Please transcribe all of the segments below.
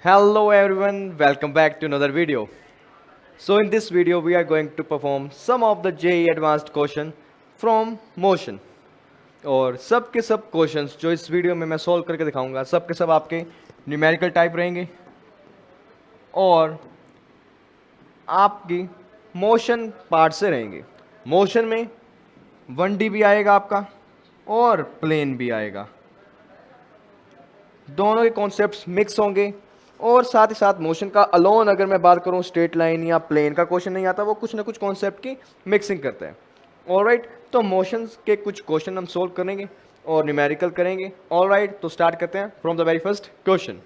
Hello everyone, welcome back to another video. So in this video we are going to perform some of the JEE advanced question from motion और सब के सब questions जो इस video में मैं solve करके दिखाऊंगा सब के सब आपके न्यूमेरिकल टाइप रहेंगे और आपकी मोशन पार्ट से रहेंगे। मोशन में 1D भी आएगा आपका और प्लेन भी आएगा, दोनों के कॉन्सेप्ट्स मिक्स होंगे और साथ ही साथ मोशन का अलोन अगर मैं बात करूं स्ट्रेट लाइन या प्लेन का क्वेश्चन नहीं आता, वो कुछ ना कुछ कॉन्सेप्ट की मिक्सिंग करता है। ऑलराइट, तो मोशंस के कुछ क्वेश्चन हम सोल्व करेंगे और न्यूमेरिकल करेंगे। ऑलराइट, तो स्टार्ट करते हैं from the very first question.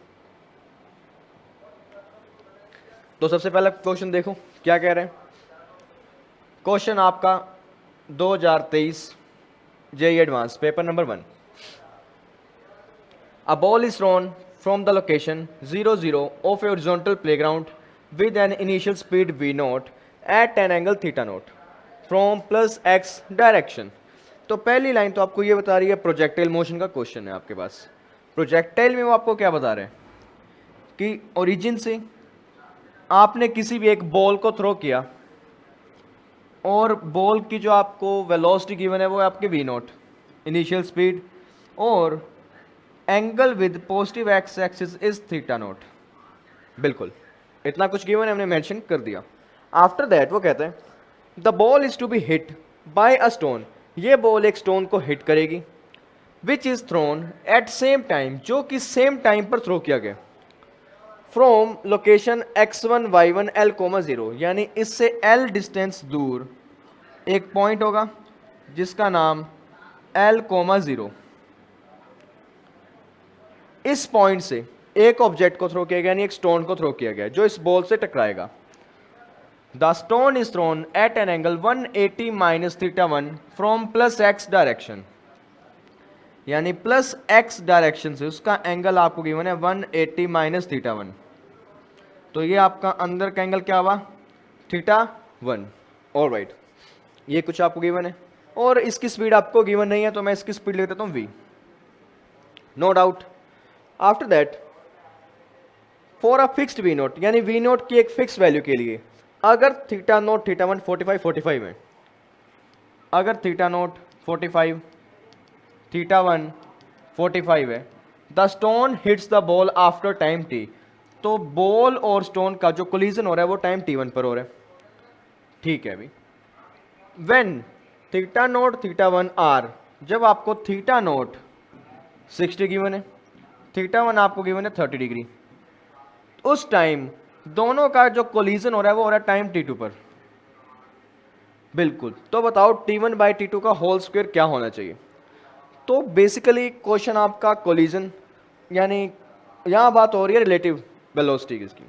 तो सबसे पहला क्वेश्चन देखो क्या कह रहे हैं। क्वेश्चन आपका 2023 JEE advance paper number 1। A ball is thrown from the location 0, 0 of a horizontal playground with an initial speed v naught at an angle theta naught from plus x direction। तो पहली line तो आपको ये बता रही है projectile motion का question है आपके पास। प्रोजेक्टाइल में वो आपको क्या बता रहे हैं कि ओरिजिन से आपने किसी भी एक बॉल को थ्रो किया और बॉल की जो आपको वेलोसिटी गिवन है वो है आपके वी नॉट इनिशियल स्पीड और angle with positive x axis is theta naught. बिल्कुल इतना कुछ गिवन है, हमने मेंशन कर दिया। आफ्टर दैट वो कहते हैं the ball is to be hit by a stone. ये बॉल एक स्टोन को हिट करेगी which is thrown at same time, जो कि सेम टाइम पर थ्रो किया गया from location x1 y1 l, 0, यानी इससे l डिस्टेंस दूर एक पॉइंट होगा जिसका नाम l, 0। इस पॉइंट से एक ऑब्जेक्ट को थ्रो किया गया, यानी एक स्टोन को थ्रो किया गया जो इस बॉल से टकराएगा। The stone is thrown at an angle 180 minus theta 1 from plus x direction, यानी प्लस एक्स डायरेक्शन से उसका एंगल आपको गिवन है 180 माइनस थीटा 1। तो ये आपका अंदर का एंगल क्या हुआ, थीटा 1। ऑलराइट, ये कुछ आपको गिवन है और इसकी स्पीड आपको गिवन नहीं है, तो मैं इसकी स्पीड लिख देता हूं v, no doubt. After that for a fixed V naught, यानी वी नोट की एक फिक्स वैल्यू के लिए अगर थीटा नोट थीटा 1 45 है, अगर थीटा नोट 45 थीटा 1 45 है, the stone hits the ball after time t। तो बॉल और स्टोन का जो कोलिजन हो रहा है वो टाइम t1 पर हो रहा है। ठीक है अभी व्हेन थीटा नोट थीटा 1 आर, जब आपको थीटा नोट 60 गिवन है, थीटा 1 आपको गिवन है 30 डिग्री, उस टाइम दोनों का जो कोलिजन हो रहा है वो हो रहा है टाइम t2 पर। बिल्कुल, तो बताओ t1 बाई t2 का होल स्क्वायर क्या होना चाहिए। तो बेसिकली क्वेश्चन आपका कोलिजन, यानी यहां बात हो रही है रिलेटिव वेलोसिटी की,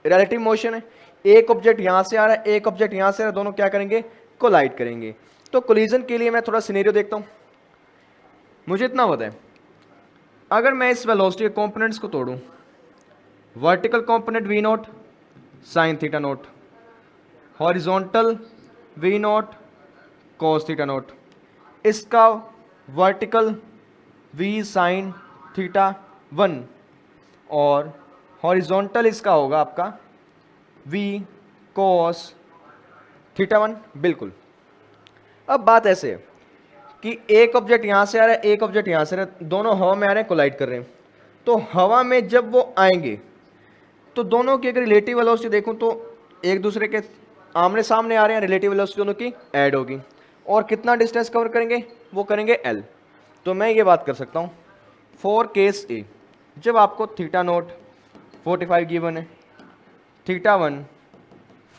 रिलेटिव मोशन है। एक ऑब्जेक्ट यहां से आ रहा है, एक ऑब्जेक्ट यहां से आ रहा है, दोनों क्या करेंगे, कोलाइड करेंगे। तो कोलिजन के लिए मैं थोड़ा सिनेरियो देखता हूं। मुझे इतना पता है, अगर मैं इस वेलोसिटी के कंपोनेंट्स को तोड़ूं, vertical component v naught sine theta naught, horizontal v naught cos theta naught, इसका वर्टिकल वी साइन थीटा 1 और हॉरिजॉन्टल इसका होगा आपका वी कॉस थीटा 1। बिल्कुल, अब बात ऐसे है कि एक ऑब्जेक्ट यहां से आ रहा है, एक ऑब्जेक्ट यहां से आ रहा है, दोनों हवा में आ रहे हैं, कोलाइड कर रहे हैं। तो हवा में जब वो आएंगे तो दोनों की अगर रिलेटिव वेलोसिटी देखूं तो एक दूसरे के आमने सामने आ रहे हैं, रिलेटिव वेलोसिटी दोनों की ऐड होगी और कितना डिस्टेंस कवर करेंगे, वो करेंगे l। तो मैं ये बात कर सकता हूं फॉर केस ए, जब आपको थीटा नोट 45 गिवन है, थीटा 1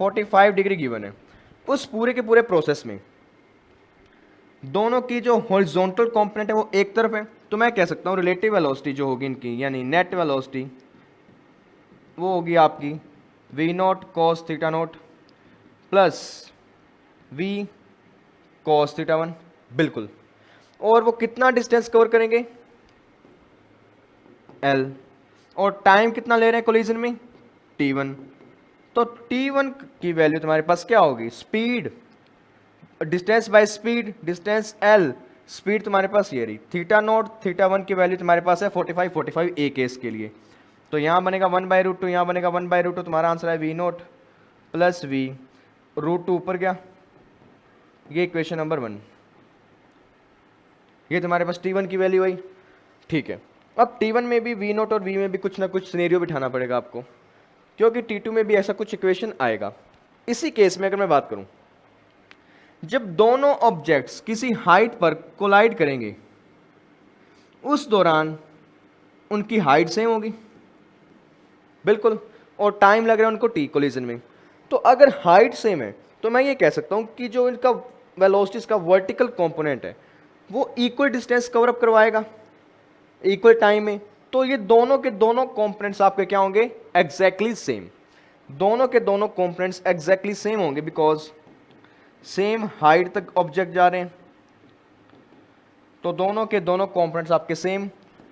45 डिग्री गिवन है, उस पूरे के पूरे प्रोसेस में दोनों की जो हॉरिजॉन्टल कंपोनेंट है वो एक तरफ है, तो मैं कह सकता हूं रिलेटिव वेलोसिटी जो होगी इनकी, यानी नेट वेलोसिटी, वो होगी आपकी V naught cos theta naught plus V cos theta 1। बिल्कुल, और वो कितना डिस्टेंस कवर करेंगे, l, और टाइम कितना ले रहे हैं कोलिजन में, t1। तो t1 की वैल्यू तुम्हारे पास क्या होगी, speed, distance by speed, distance l, speed तुम्हारे पास ये रही, थीटा नोट थीटा 1 की वैल्यू तुम्हारे पास है 45 ए केस के लिए। तो यहाँ बनेगा 1/√2, यहाँ बनेगा 1/√2, तुम्हारा आंसर है वी नोट प्लस वी √2 ऊपर गया। ये इक्वेशन नंबर 1, ये तुम्हारे पास T1 की वैल्यू आई। ठीक है, अब T1 में भी वी नोट और वी में भी कुछ ना कुछ सिनेरियो बिठाना पड़ेगा आपको, क्योंकि T2 में भी ऐसा कुछ इक्वेशन आएगा। इसी केस में अगर मैं बात करूं, जब दोनों ऑब्जेक्ट्स किसी हाइट पर कोलाइड करेंगे उस दौरान उनकी हाइट सेम होगी, बिल्कुल, और टाइम लग रहा है उनको टी कोलिजन में। तो अगर हाइट सेम है तो मैं ये कह सकता हूं कि जो इनका वेलोसिटीज का वर्टिकल कंपोनेंट है वो इक्वल डिस्टेंस कवर अप करवाएगा इक्वल टाइम में। तो ये दोनों के दोनों कंपोनेंट्स आपके क्या होंगे, एग्जैक्टली सेम। दोनों के दोनों कंपोनेंट्स एग्जैक्टली सेम होंगे बिकॉज सेम हाइट तक ऑब्जेक्ट जा रहे हैं, तो दोनों के दोनों कंपोनेंट्स आपके सेम।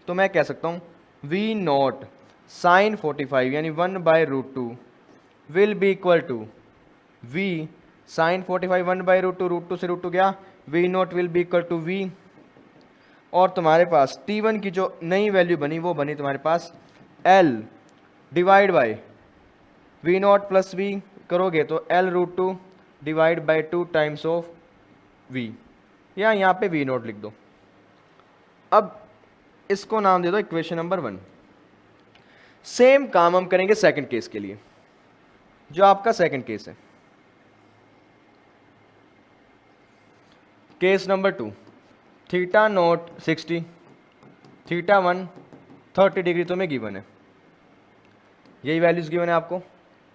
तो मैं कह सकता हूं वी नॉट साइन 45 यानी 1/√2 will be equal to V sine 45 1/√2, √2 से √2 गया, V naught will be equal to V, और तुम्हारे पास T1 की जो नई वैल्यू बनी वो बनी तुम्हारे पास L divide by V naught plus V करोगे तो L√2 divide by 2 times of V, या यहाँ पे वी नॉट लिख दो। अब इसको नाम दे दो इक्वेशन नंबर 1। सेम काम हम करेंगे सेकंड केस के लिए, जो आपका सेकंड केस है, case number 2। Theta naught 60, theta 1 30 degree तुम्हें गिवन है, यही वैल्यूज गिवन है आपको,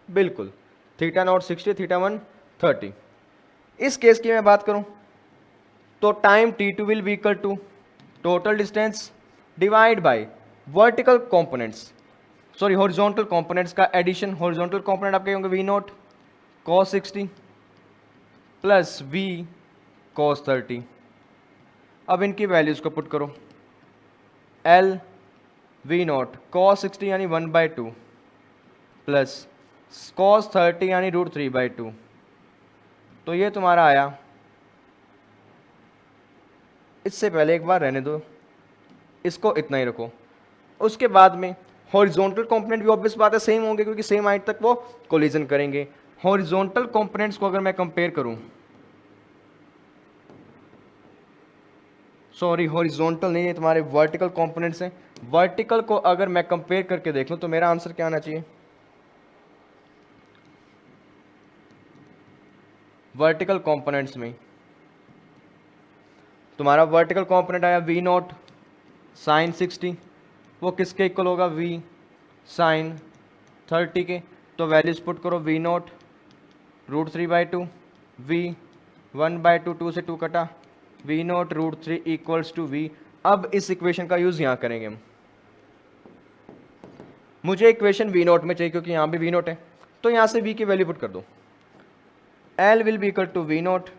बिल्कुल, थीटा नॉट 60, थीटा 1 30। इस केस की मैं बात करूं तो time T2 will be equal to total distance divide by vertical components, sorry horizontal components का एडिशन। हॉरिजॉन्टल कंपोनेंट आपके होंगे V naught cos 60 plus V cos 30। अब इनकी वैल्यूज को पुट करो, L वी नॉट cos 60 यानी 1/2 प्लस cos 30 यानी √3/2, तो ये तुम्हारा आया। इससे पहले एक बार रहने दो, इसको इतना ही रखो। उसके बाद में हॉरिजॉन्टल कंपोनेंट भी ऑब्वियस बात है सेम होंगे क्योंकि सेम हाइट तक वो कोलिजन करेंगे। हॉरिजॉन्टल कंपोनेंट्स को अगर मैं कंपेयर करूं, सॉरी हॉरिजॉन्टल नहीं है, तुम्हारे वर्टिकल कंपोनेंट्स हैं। वर्टिकल को अगर मैं कंपेयर करके देख लूं तो मेरा आंसर क्या आना चाहिए, वर्टिकल कंपोनेंट्स में तुम्हारा वर्टिकल कंपोनेंट आया वी नॉट साइन 60, वो किसके इक्वल होगा, वी साइन 30 के। तो वैल्यूज पुट करो, वी नॉट √3/2, वी 1/2, 2 से 2 कटा, v naught √3 equals to v. अब इस इक्वेशन का यूज यहाँ करेंगे हम, मुझे इक्वेशन वी नॉट में चाहिए क्योंकि यहाँ भी वी नॉट है, तो यहाँ से वी की वैल्यू पुट कर दो, L will be equal to v naught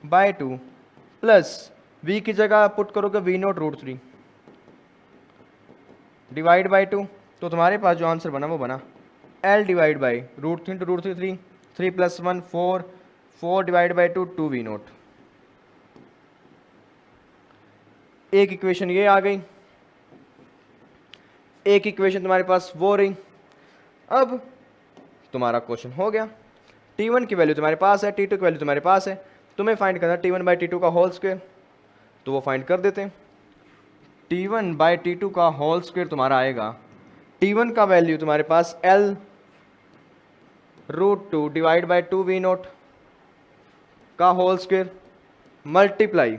by 2 plus v की जगह पुट करोगे वी नॉट √3 डिवाइड बाई 2, तो तुम्हारे पास जो आंसर बना वो बना L divide by √3 into √3 3, 3 + 1 4, 4 divide by 2 2 v naught. एक इक्वेशन ये आ गई, एक इक्वेशन तुम्हारे पास वो रही। अब तुम्हारा क्वेश्चन हो गया, T1 की वैल्यू तुम्हारे पास है, T2 की वैल्यू तुम्हारे पास है, तुम्हें फाइंड करना T1/T2 का होल स्क्वायर, तो वो फाइंड कर देते हैं। T1/T2 का होल स्क्वायर तुम्हारा आएगा, T1 का वैल्यू तुम्हारे पास L√2 divide by 2 v naught का होल स्क्वायर मल्टीप्लाई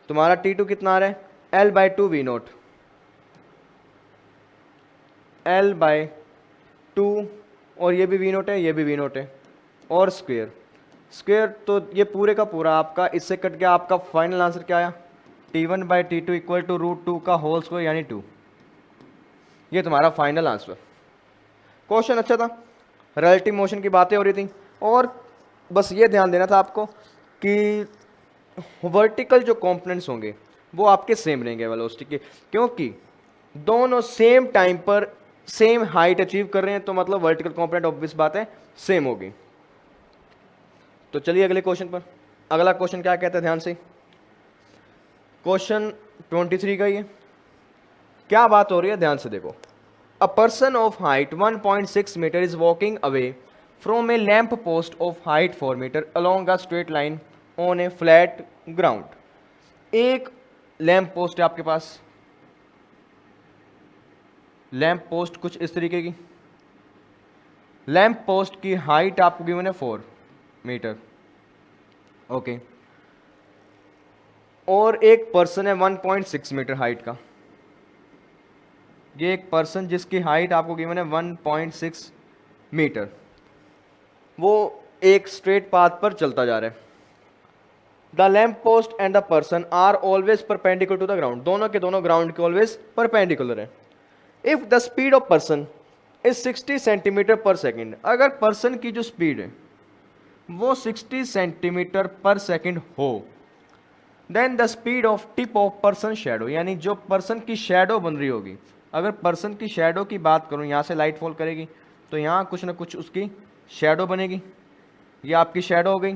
तुम्हारा T2 कितना आ रहा है, L/2 वी नॉट, L/2, और ये भी वी नॉट है, ये भी वी नॉट है, और स्क्वायर स्क्वायर, तो ये पूरे का पूरा आपका इससे कट गया। आपका फाइनल आंसर क्या आया, T1/T2 इक्वल टू √2 का होल स्क्वायर यानी 2। ये तुम्हारा फाइनल आंसर। क्वेश्चन अच्छा था, रिलेटिव मोशन की बातें हो रही थी, और बस ये ध्यान देना था आपको कि वर्टिकल जो कंपोनेंट्स होंगे वो आपके सेम रहेंगे वेलोसिटी के, क्योंकि दोनों सेम टाइम पर सेम हाइट अचीव कर रहे हैं, तो मतलब वर्टिकल कंपोनेंट ऑब्वियस बात है सेम होगी। तो चलिए अगले क्वेश्चन पर। अगला क्वेश्चन क्या कहता है, ध्यान से, क्वेश्चन 23 का ही है। क्या बात हो रही है, ध्यान से देखो। A person of height 1.6 metre is walking away from a lamp post of height 4 metre along a straight line on a flat ground. एक लैंप पोस्ट है आपके पास, लैंप पोस्ट कुछ इस तरीके की, लैंप पोस्ट की हाइट आपको गिवन है 4 मीटर, ओके। और एक पर्सन है 1.6 मीटर हाइट का, ये एक पर्सन जिसकी हाइट आपको गिवन है 1.6 मीटर, वो एक स्ट्रेट पाथ पर चलता जा रहा है। The lamp post and the person are always perpendicular to the ground, दोनों के दोनों ग्राउंड के ऑलवेज परपेंडिकुलर है। If the speed of person is 60 centimetre per second, अगर पर्सन की जो स्पीड है वो 60 सेंटीमीटर पर सेकेंड हो, then the speed of tip of person shadow, यानी जो पर्सन की शेडो बन रही होगी, अगर पर्सन की शेडो की बात करूं, यहाँ से लाइट फॉल करेगी तो यहाँ कुछ ना कुछ उसकी शेडो बनेगी, ये आपकी शेडो हो गई।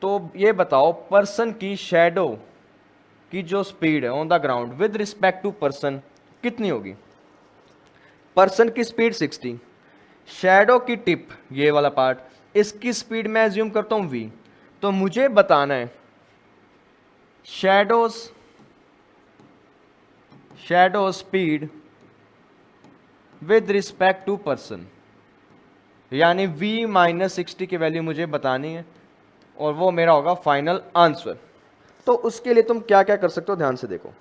तो ये बताओ पर्सन की शेडो की जो स्पीड है on the ground with respect to person कितनी होगी। पर्सन की स्पीड 60, शेडो की टिप ये वाला पार्ट, इसकी स्पीड मैं एज्यूम करता हूं v, तो मुझे बताना है shadow speed with respect to person, यानी v माइनस 60 की वैल्यू मुझे बतानी है और वो मेरा होगा फाइनल आंसर। तो उसके लिए तुम क्या क्या कर सकते हो, ध्यान से देखो।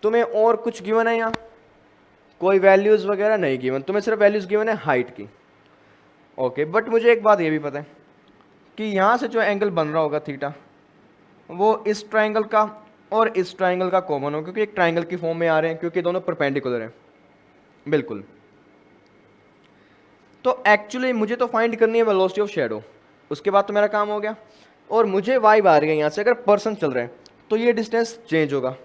तुम्हें और कुछ गिवन है यहाँ, कोई वैल्यूज वगैरह नहीं गिवन, तुम्हें सिर्फ वैल्यूज गिवन है हाइट की, ओके। बट मुझे एक बात ये भी पता है कि यहाँ से जो एंगल बन रहा होगा थीटा, वो इस ट्राइंगल का और इस ट्राइंगल का कॉमन हो, क्योंकि एक ट्राइंगल की फॉर्म में आ रहे हैं, क्योंकि दोनों परपेंडिकुलर हैं, बिल्कुल। तो एक्चुअली मुझे तो फाइंड करनी है वेलोसिटी ऑफ शेडो, उसके बाद तो मेरा काम हो गया। और मुझे वाइब आ रही है यहाँ से, अगर पर्सन चल रहे हैं तो ये डिस्टेंस चेंज होगा,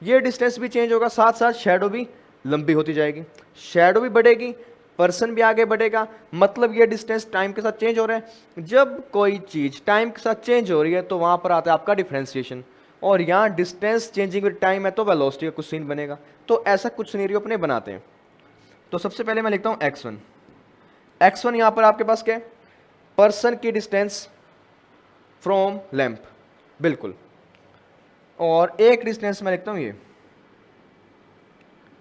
ये डिस्टेंस भी चेंज होगा, साथ साथ शेडो भी लंबी होती जाएगी, शेडो भी बढ़ेगी, पर्सन भी आगे बढ़ेगा, मतलब ये डिस्टेंस टाइम के साथ चेंज हो रहा है। जब कोई चीज़ टाइम के साथ चेंज हो रही है तो वहाँ पर आता है आपका डिफ्रेंसिएशन, और यहाँ डिस्टेंस चेंजिंग विद टाइम है तो वेलोसिटी का कुछ सीन बनेगा। तो ऐसा कुछ सिनेरियो अपने बनाते हैं। तो सबसे पहले मैं लिखता हूँ x1, x1 यहाँ पर आपके पास क्या है, पर्सन की डिस्टेंस फ्रॉम लैंप, बिल्कुल। और एक डिस्टेंस मैं लिखता हूँ ये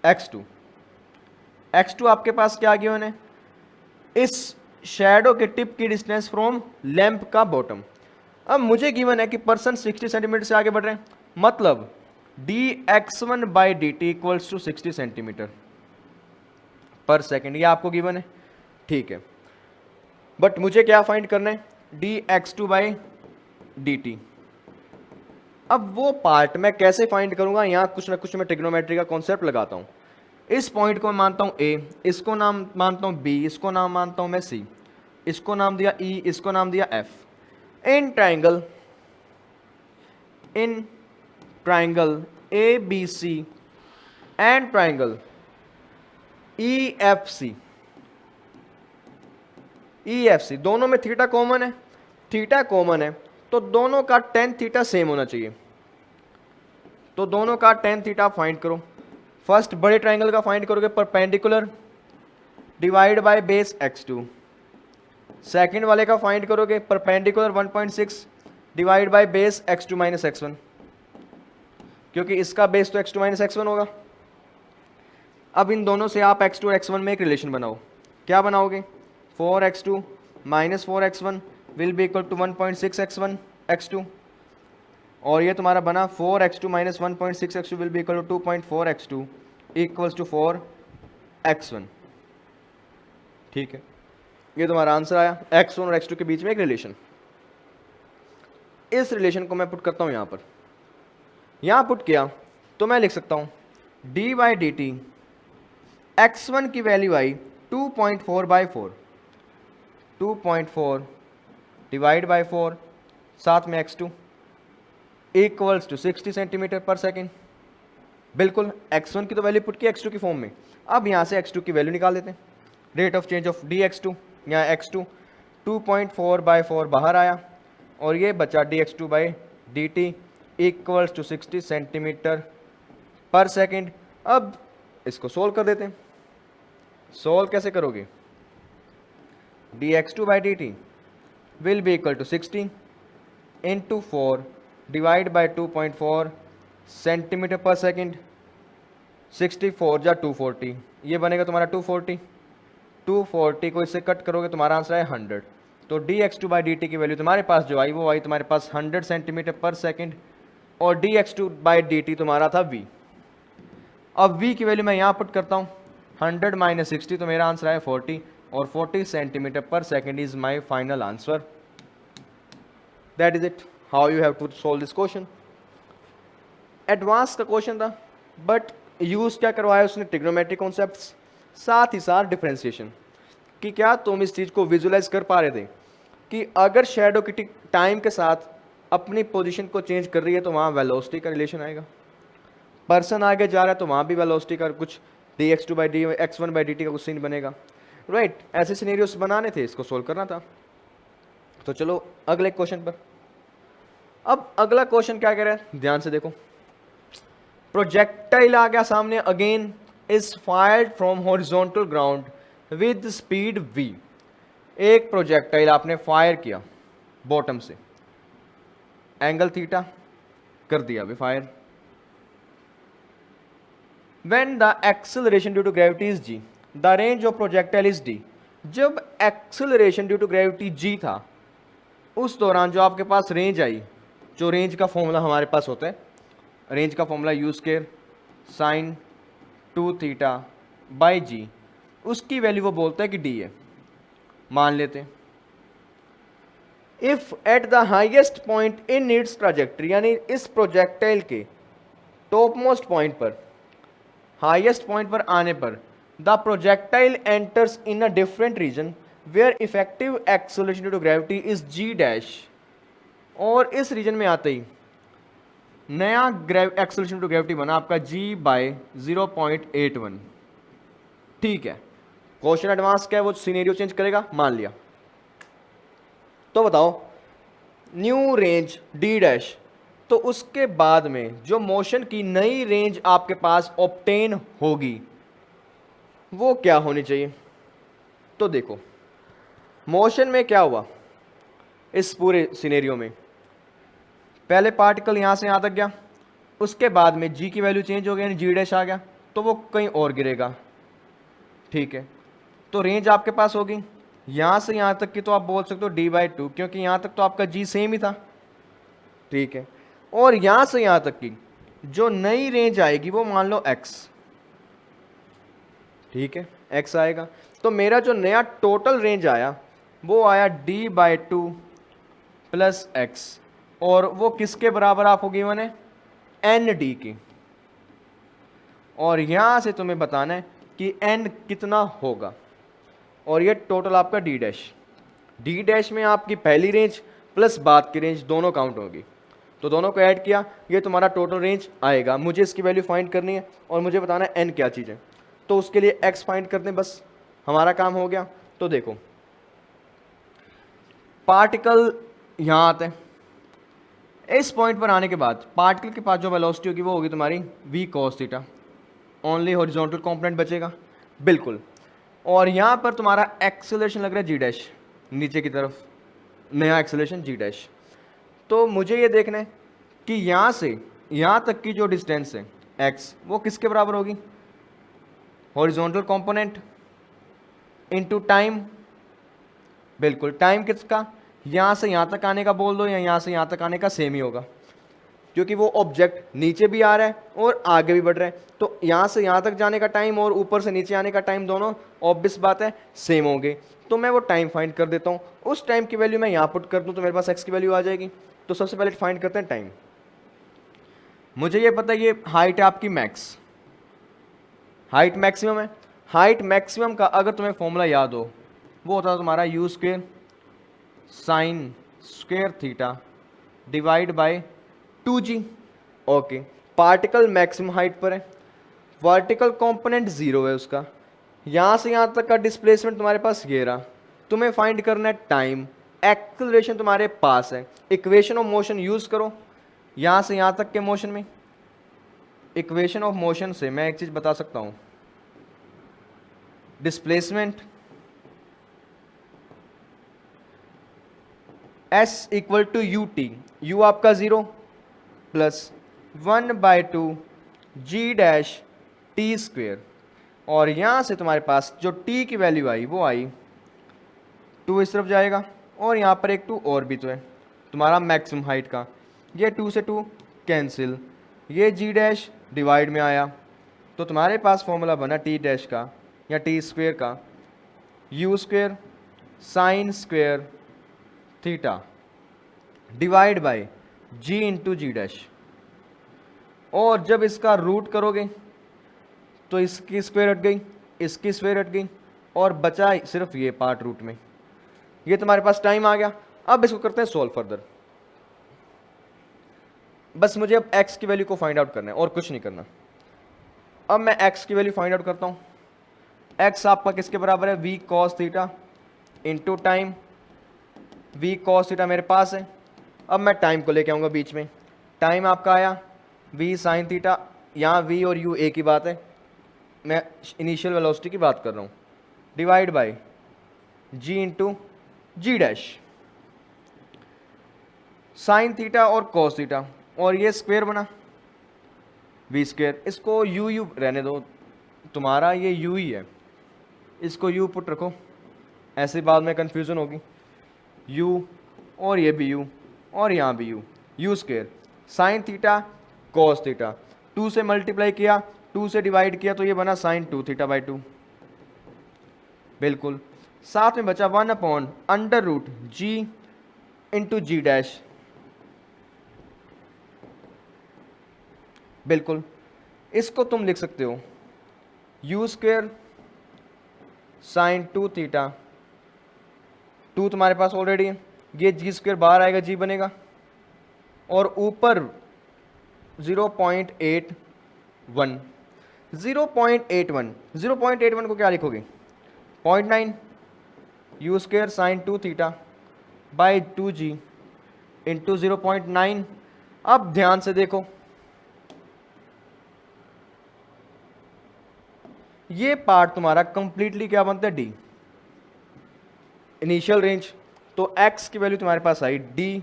x2, x2 आपके पास क्या गिवन है, इस शैडो के टिप की डिस्टेंस फ्रॉम लैंप का बॉटम। अब मुझे गिवन है कि पर्सन 60 सेंटीमीटर से आगे बढ़ रहे हैं, मतलब dx1 by d t equals to 60 centimetre per second, ये आपको गिवन है, ठीक है। बट मुझे क्या फाइंड करना है, dx2 बाई डी टी। अब वो पार्ट मैं कैसे फाइंड करूंगा, यहां कुछ ना कुछ मैं ट्रिग्नोमेट्री का कॉन्सेप्ट लगाता हूं। इस पॉइंट को मैं मानता हूं A, इसको नाम मानता हूं B, इसको नाम मानता हूं मैं C, इसको नाम दिया E, इसको नाम दिया F। In triangle ABC and triangle EFC दोनों में थीटा कॉमन है, थीटा कॉमन है तो दोनों का टेन थीटा सेम होना चाहिए। तो दोनों का टेन थीटा फाइंड करो। फर्स्ट बड़े ट्राइंगल का फाइंड करोगे perpendicular divide by base x2, second वाले का फाइंड करोगे perpendicular 1.6 divide by base x2 minus x1, क्योंकि इसका बेस तो x2 माइनस x1 होगा। अब इन दोनों से आप x2 और x1 में एक रिलेशन बनाओ, क्या बनाओगे, 4x2 minus 4x1 will be equal to 1.6 x2, और ये तुम्हारा बना 4x2 minus 1.6 x2 will be equal to 2.4 x2 equals to 4x1, ठीक है। ये तुम्हारा आंसर आया, x1 और x2 के बीच में एक रिलेशन। इस रिलेशन को मैं पुट करता हूं यहां पर, यहां पुट किया तो मैं लिख सकता हूं D by d T, x1 की value I 2.4 by 4, 2.4 divide by 4, साथ में x2 equals to 60 centimetre per second. बिल्कुल x1 की तो वैल्यू पुट की x2 की फॉर्म में। अब यहाँ से x2 की वैल्यू निकाल देते हैं, rate of change of dx2, यहाँ x2 2.4 बाई 4 बाहर आया और ये बचा dx2 by d t equals to 60 centimetre per second. अब इसको सोल्व कर देते हैं। सोल्व कैसे करोगे? dx2/dt will be equal to 60 into 4 divide by 2.4 centimetre per second. 64 जा 240, ये बनेगा तुम्हारा 240। 240 को इससे कट करोगे तुम्हारा आंसर है 100। तो dx2/dt की वैल्यू तुम्हारे पास जो आई वो आई तुम्हारे पास 100 सेंटीमीटर पर सेकेंड, और dx2/dt तुम्हारा था v। अब v की वैल्यू मैं यहाँ पुट करता हूँ, 100 माइनस 60 तो मेरा आंसर है 40, और 40 centimetre per second is my final answer. That is it, how you have to solve this question. Advance का क्वेश्चन था, बट यूज क्या करवाया उसने? ट्रिग्नोमेट्रिक कॉन्सेप्ट्स, साथ ही साथ डिफरेंशिएशन। कि क्या तुम इस चीज़ को विजुलाइज कर पा रहे थे कि अगर शैडो की टाइम के साथ अपनी पोजीशन को चेंज कर रही है तो वहाँ वेलोसिटी का रिलेशन आएगा। पर्सन आगे जा रहा है तो वहाँ भी वेलोसिटी का कुछ dx1/dt का कुछ सीन बनेगा, राइट। ऐसे सिनेरियोस बनाने थे, इसको सोल्व करना था। तो चलो अगले क्वेश्चन पर। अब अगला क्वेश्चन क्या कह रहा है, ध्यान से देखो। प्रोजेक्टाइल आ गया सामने, again is fired from horizontal ground with speed v। एक प्रोजेक्टाइल आपने फायर किया बॉटम से, एंगल थीटा कर दिया अभी fire. When the acceleration due to gravity is g, the range of projectile is d। जब acceleration due to gravity g था, उस दौरान जो आपके पास रेंज आई, जो रेंज का फॉर्मूला हमारे पास होता है, रेंज का formula u square sine 2 theta by g, उसकी वैल्यू वो बोलता है कि डी है, मान लेते हैं। If at the highest point in its trajectory, यानी इस प्रोजेक्टाइल के टॉप मोस्ट पॉइंट पर, हाईएस्ट पॉइंट पर आने पर, the projectile enters in a different region where effective acceleration due to gravity is g dash. और इस रीजन में आते ही नया एक्सेलरेशन ड्यू टू ग्रेविटी बना आपका g/0.81। ठीक है, क्वेश्चन एडवांस क्या है, वो सिनेरियो चेंज करेगा, मान लिया। तो बताओ न्यू रेंज डी डैश, तो उसके बाद में जो मोशन की नई रेंज आपके पास ऑब्टेन होगी वो क्या होनी चाहिए? तो देखो मोशन में क्या हुआ इस पूरे सिनेरियो में, पहले पार्टिकल यहां से यहां तक गया, उसके बाद में g की वैल्यू चेंज हो गई, यानी जी डैश आ गया, तो वो कहीं और गिरेगा। ठीक है, तो रेंज आपके पास होगी यहां से यहां तक की, तो आप बोल सकते हो d/2, क्योंकि यहां तक तो आपका g सेम ही था। ठीक है, और यहां से यहां तक की जो नई रेंज आएगी वो मान लो x। ठीक है, x आएगा, तो मेरा जो नया टोटल रेंज आया वो आया d/2 प्लस x, और वो किसके बराबर आपको गिवन है? nd की। और यहां से तुम्हें बताना है कि n कितना होगा, और ये टोटल आपका d डैश। d डैश में आपकी पहली रेंज प्लस बाद की रेंज दोनों काउंट होगी, तो दोनों को ऐड किया, ये तुम्हारा टोटल रेंज आएगा। मुझे इसकी वैल्यू फाइंड करनी है और मुझे बताना है n क्या चीज़ है, तो उसके लिए x फाइंड करते हैं, बस हमारा काम हो गया। तो देखो पार्टिकल यहाँ आते हैं, इस पॉइंट पर आने के बाद पार्टिकल के पास जो वेलोसिटी होगी वो होगी तुम्हारी v cos theta, only horizontal component बचेगा, बिल्कुल। और यहाँ पर तुम्हारा एक्सेलरेशन लग रहा है जी डैश, नीचे की तरफ नया एक्सेलरेशन जी डैश। तो मुझे ये देखना है कि यहाँ से यहाँ तक की जो डिस्टेंस है x, वो किसके बराबर होगी? हॉरिजॉन्टल कंपोनेंट इनटू टाइम, बिल्कुल टाइम किसका? यहाँ से यहाँ तक आने का बोल दो या यहाँ से यहाँ तक आने का, सेम ही होगा, क्योंकि वो ऑब्जेक्ट नीचे भी आ रहा है और आगे भी बढ़ रहा है, तो यहाँ से यहाँ तक जाने का टाइम और ऊपर से नीचे आने का टाइम दोनों ऑब्वियस बात है सेम होंगे। तो मैं वो टाइम फाइंड कर देता हूँ, उस टाइम की वैल्यू मैं यहाँ पुट कर दूँ तो मेरे पास x की वैल्यू आ जाएगी। तो सबसे पहले फाइंड करते हैं टाइम। मुझे ये पता है ये हाइट है आपकी मैक्स, हाइट मैक्सिमम है। हाइट मैक्सिमम का अगर तुम्हें फॉर्मूला याद हो वो होता है तुम्हारा you square sine square theta divide bye 2g। Okay, particle maximum height पर है, वर्टिकल कंपोनेंट 0 है उसका, यहाँ से यहाँ तक का डिस्प्लेसमेंट तुम्हारे पास ये रहा, तुम्हें फाइंड करना है टाइम, एक्सेलरेशन तुम्हारे पास है, इक्वेशन ऑफ मोशन यूज करो यहाँ से यहाँ तक के मोशन में, इक्वेशन ऑफ मोशन से मैं एक चीज बता सकता हूं, displacement S equal to u t, u आपका 0 plus 1/2 g dash t square, और यहां से तुम्हारे पास जो t की वैल्यू आई वो आई 2 इस तरफ जाएगा, और यहाँ पर एक 2 और भी तो है तुम्हारा मैक्सिमम हाइट का, ये 2 से 2 कैंसिल, ये जी डैश डिवाइड में आया, तो तुम्हारे पास फॉर्मूला बना टी डैश का या टी स्क्वेयर का, u square sine square theta divide by g into g dash, और जब इसका रूट करोगे तो इसकी स्क्वायर हट गई, इसकी स्क्वायर हट गई, और बचा सिर्फ ये पार्ट रूट में। ये तुम्हारे पास टाइम आ गया। अब इसको करते हैं सॉल्व फर्दर। बस मुझे अब x की वैल्यू को फाइंड आउट करना है और कुछ नहीं करना। अब मैं x की वैल्यू फाइंड आउट करता हूं। x आपका किसके बराबर है? v cos theta into time. v cos theta मेरे पास है। अब मैं टाइम को लेके आऊंगा बीच में। टाइम आपका आया v sin थीटा, यहाँ v और u एक ही बात है, मैं इनिशियल वेलोसिटी की बात कर रहा हूँ, divide by g into g dash, sine theta और कॉस थीटा, और ये स्क्वायर बना v स्क्वायर। इसको u u रहने दो, तुम्हारा ये u ही है, इसको u पुट रखो, ऐसे बाद में कंफ्यूजन होगी। u और ये भी u और यहाँ भी u square sine theta cos theta, 2 से मल्टीप्लाई किया, 2 से डिवाइड किया, तो ये बना साइन 2 थीटा बाई 2, बिल्कुल। साथ में बचा 1/√g इंटू जी डैश, बिल्कुल। इसको तुम लिख सकते हो u स्क्वेयर साइन 2 थीटा, 2 तुम्हारे पास ऑलरेडी है, ये जी स्क्वेयर बाहर आएगा, जी बनेगा, और ऊपर 0.81 0.81 को क्या लिखोगे? 0.9 you square sine 2 theta by 2g into 0.9। अब ध्यान से देखो, ये पार्ट तुम्हारा कंप्लीटली क्या बनता है? D, initial range. तो x की वैल्यू तुम्हारे पास आई d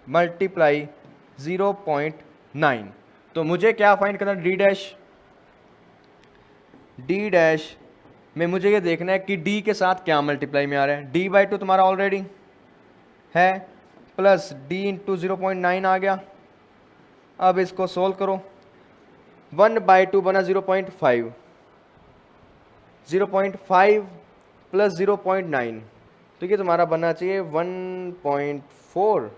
मल्टीप्लाई 0.9। तो मुझे क्या फाइंड करना? d डैश में मुझे ये देखना है कि d के साथ क्या मल्टीप्लाई में आ रहा है। d/2 तुम्हारा ऑलरेडी है, प्लस d इंटू 0.9 आ गया। अब इसको सोल्व करो, 1/2 बना 0.5, 0.5 प्लस 0.9, तो ये तुम्हारा बनना चाहिए 1.4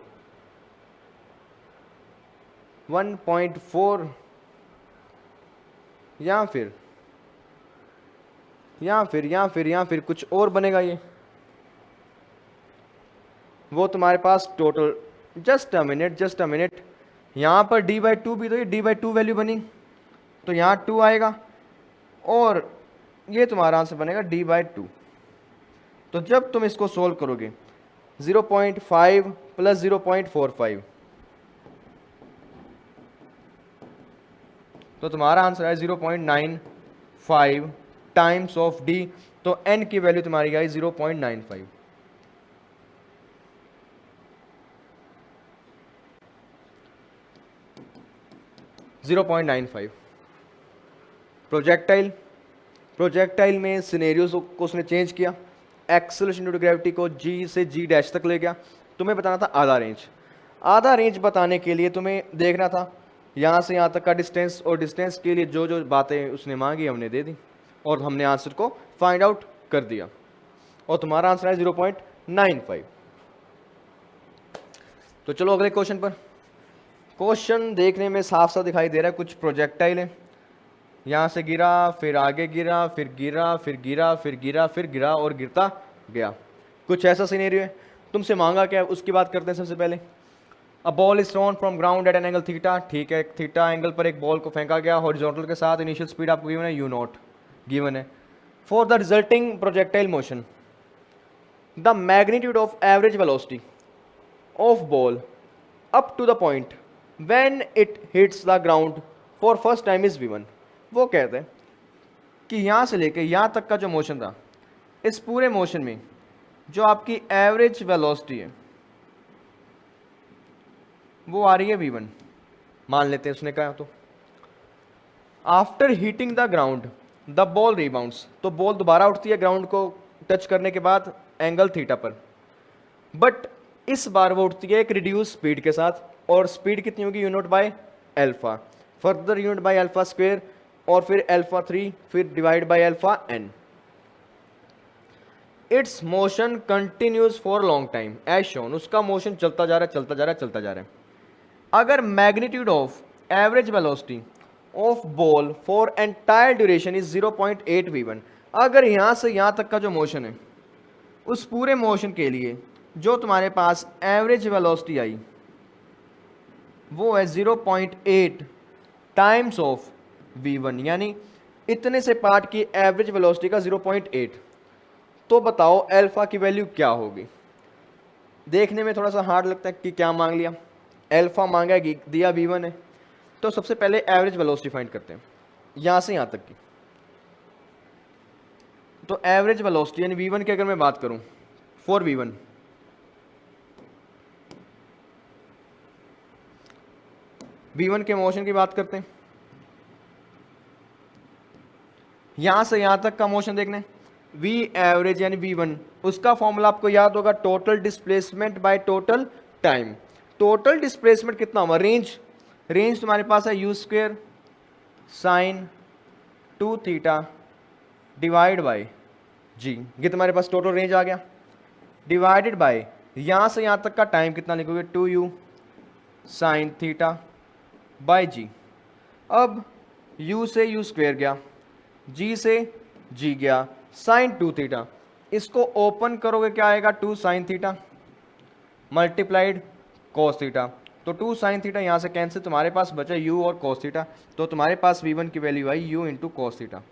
या फिर कुछ और बनेगा। ये वो तुम्हारे पास टोटल, जस्ट अ मिनट, यहाँ पर d/2 भी, तो ये d/2 वैल्यू बनी, तो यहाँ 2 आएगा, और ये तुम्हारा आंसर बनेगा d/2। तो जब तुम इसको सोल्व करोगे 0.5 प्लस 0.45, तो तुम्हारा आंसर है 0.95 टाइम्स ऑफ d। तो n की वैल्यू तुम्हारी आई 0.95। प्रोजेक्टाइल में सिनेरियोज को उसने चेंज किया, एक्सेलरेशन ड्यू टू ग्रेविटी को g से g डैश तक ले गया। तुम्हें बताना था आधा रेंज बताने के लिए तुम्हें देखना था यहाँ से यहाँ तक का डिस्टेंस, और डिस्टेंस के लिए जो जो बातें उसने मांगी हमने दे दी, और हमने आंसर को फाइंड आउट कर दिया, और तुम्हारा आंसर है 0.95। तो चलो अगले क्वेश्चन पर। क्वेश्चन देखने में साफ साफ दिखाई दे रहा है, कुछ प्रोजेक्टाइल है, यहाँ से गिरा, फिर आगे गिरा, फिर गिरा, फिर गिरा, फिर गिरा, फिर गिरा, और गिरता गया। कुछ ऐसा सिनेरियो है। तुमसे मांगा क्या, उसकी बात करते हैं सबसे पहले। अ ball is throne from ground at an angle theta, ठीक है, थीटा एंगल पर एक बॉल को फेंका गया हॉरिजॉन्टल के साथ, इनिशियल स्पीड आपको गिवन है u0 गिवन है। For the resulting projectile motion the magnitude of average velocity of ball up to the point when it hits the ground for first time is v1। वो कहते हैं कि यहाँ से लेके यहाँ तक का जो मोशन था, इस पूरे मोशन में जो आपकी एवरेज वेलोसिटी है वो आ रही है v1, मान लेते हैं उसने कहा। तो after heating the ground the ball rebounds, तो बॉल दोबारा उठती है ग्राउंड को टच करने के बाद एंगल थीटा पर, बट इस बार वो उठती है एक रिड्यूस स्पीड के साथ, और स्पीड कितनी होगी, unit by alpha, further unit by alpha square, और फिर अल्फा 3, फिर divide by alpha n। Its motion continues for long time as shown, उसका मोशन चलता जा रहा है चलता जा रहा है चलता जा रहा है। अगर magnitude of average velocity of ball for entire duration is 0.8 v1, अगर यहां से यहां तक का जो मोशन है उस पूरे मोशन के लिए जो तुम्हारे पास एवरेज वेलोसिटी आई वो है 0.8 टाइम्स ऑफ v1, यानी इतने से पार्ट की एवरेज वेलोसिटी का 0.8, तो बताओ अल्फा की वैल्यू क्या होगी। देखने में थोड़ा सा हार्ड लगता है कि क्या मांग लिया, अल्फा मांगा है, दिया v1 है। तो सबसे पहले एवरेज वेलोसिटी फाइंड करते हैं यहां से यहां तक की। तो एवरेज वेलोसिटी यानी v1 की अगर मैं बात करूं, फॉर v1 के मोशन की बात करते हैं, यहां से यहां तक का मोशन देखने, v एवरेज यानी v1, उसका फॉर्मूला आपको याद होगा, total displacement by total time. Total displacement कितना होगा, रेंज तुम्हारे पास है u square sine 2 theta divide by g, ये तुम्हारे पास टोटल रेंज आ गया, डिवाइडेड बाय यहां से यहां तक का टाइम कितना लिखोगे, 2u sine theta by g। अब u से u स्क्वेयर गया, g से g गया, साइन 2 थीटा, इसको ओपन करोगे क्या आएगा, 2 sine theta multiplied cos theta, तो 2 साइन थीटा यहाँ से कैंसिल, तुम्हारे पास बचा u और कॉस थीटा, तो तुम्हारे पास v1 की वैल्यू आई u इंटू कॉस थीटा।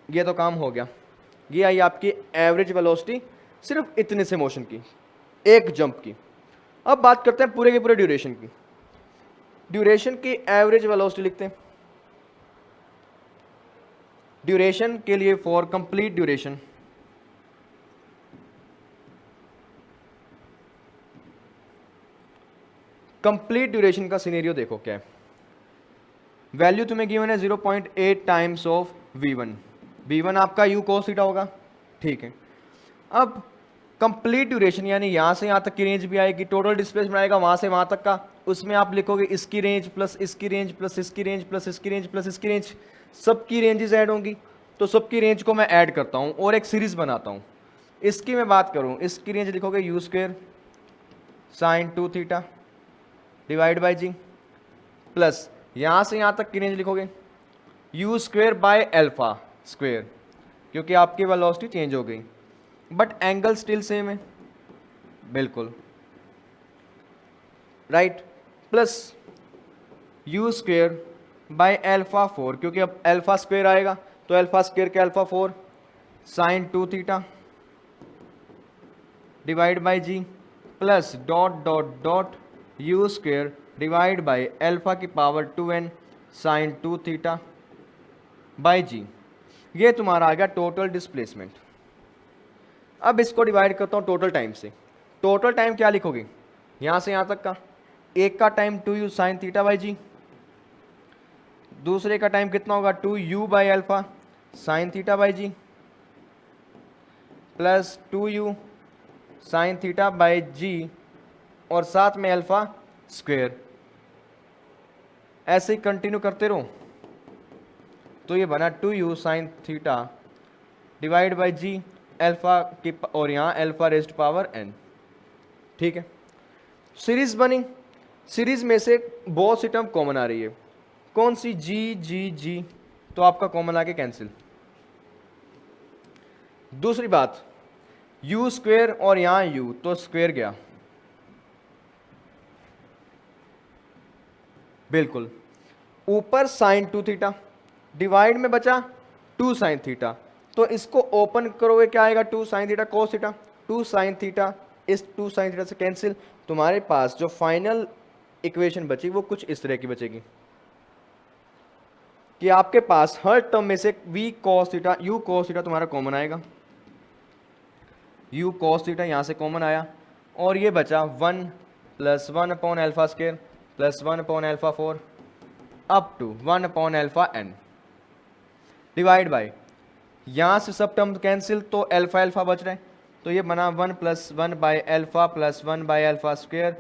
ये तो काम हो गया, ये आई आपकी एवरेज वेलोसिटी सिर्फ इतने से मोशन की, एक जंप की। अब बात करते हैं पूरे के पूरे ड्यूरेशन की। ड्यूरेशन की एवरेज वेलोसिटी लिखते हैं, ड्यूरेशन के लिए for complete duration, complete duration का सिनेरियो देखो क्या है। वैल्यू तुम्हें गिवन है 0.8 टाइम्स ऑफ v1, v1 आपका u cos थीटा होगा, ठीक है। अब कंप्लीट ड्यूरेशन यानी यहां से यहां तक की रेंज भी आएगी, टोटल डिस्प्लेसमेंट आएगा वहां से वहां तक का, उसमें आप लिखोगे इसकी रेंज प्लस इसकी रेंज प्लस इसकी रेंज प्लस इसकी रेंज प्लस इसकी रेंज, सबकी रेंजेस ऐड होंगी, तो सबकी रेंज को मैं ऐड करता हूं और एक सीरीज बनाता हूं। इसकी मैं बात करूं, इसकी रेंज लिखोगे u square sine 2 theta divide by g, plus यहां से यहां तक की रेंज लिखोगे u square by alpha square, क्योंकि आपकी वेलोसिटी चेंज हो गई बट एंगल स्टिल सेम है, बिल्कुल right, plus u square by alpha 4, क्योंकि अब अल्फा स्क्वेयर आएगा तो अल्फा स्क्वेयर के alpha 4 sine 2 theta divide by g, plus dot dot dot u square divide by alpha की power 2n sine 2 theta by g. ये तुम्हारा आ गया total displacement. अब इसको डिवाइड करता हूँ टोटल टाइम से। टोटल टाइम क्या लिखोगे, यहाँ से यहाँ तक का, एक का time 2u sine theta by g, दूसरे का टाइम कितना होगा 2u by alpha sine theta by g, plus 2u sine theta by g, और साथ में अल्फा स्क्वेयर। ऐसे ही कंटिन्यू करते रहो, तो ये बना 2u sine theta divide by g alpha की, और यहाँ अल्फा रेज्ड पावर n, ठीक है। सीरीज बनी, सीरीज में से बहुत सी टर्म कॉमन आ रही है, कौन सी, जी जी जी, तो आपका कॉमन आके कैंसिल। दूसरी बात, u स्क्वेयर और यहाँ u, तो स्क्वेयर गया, बिल्कुल, ऊपर साइन 2 थीटा डिवाइड में बचा 2 साइन थीटा, तो इसको ओपन करोगे क्या आएगा, 2 sine theta cos theta, 2 sine theta इस 2 साइन थीटा से कैंसिल, तुम्हारे पास जो फाइनल इक्वेशन बची वो कुछ इस तरह की बचेगी कि आपके पास हर टर्म में से v cos theta u cos theta तुम्हारा कॉमन आएगा, u cos थीटा यहाँ से कॉमन आया और ये बचा 1 plus 1 upon alpha square plus 1 upon alpha 4 up to 1 upon alpha n divide by, यहाँ से सब टर्म कैंसिल तो एल्फा एल्फा बच रहे हैं, तो ये बना 1 plus 1 by alpha plus 1 by alpha square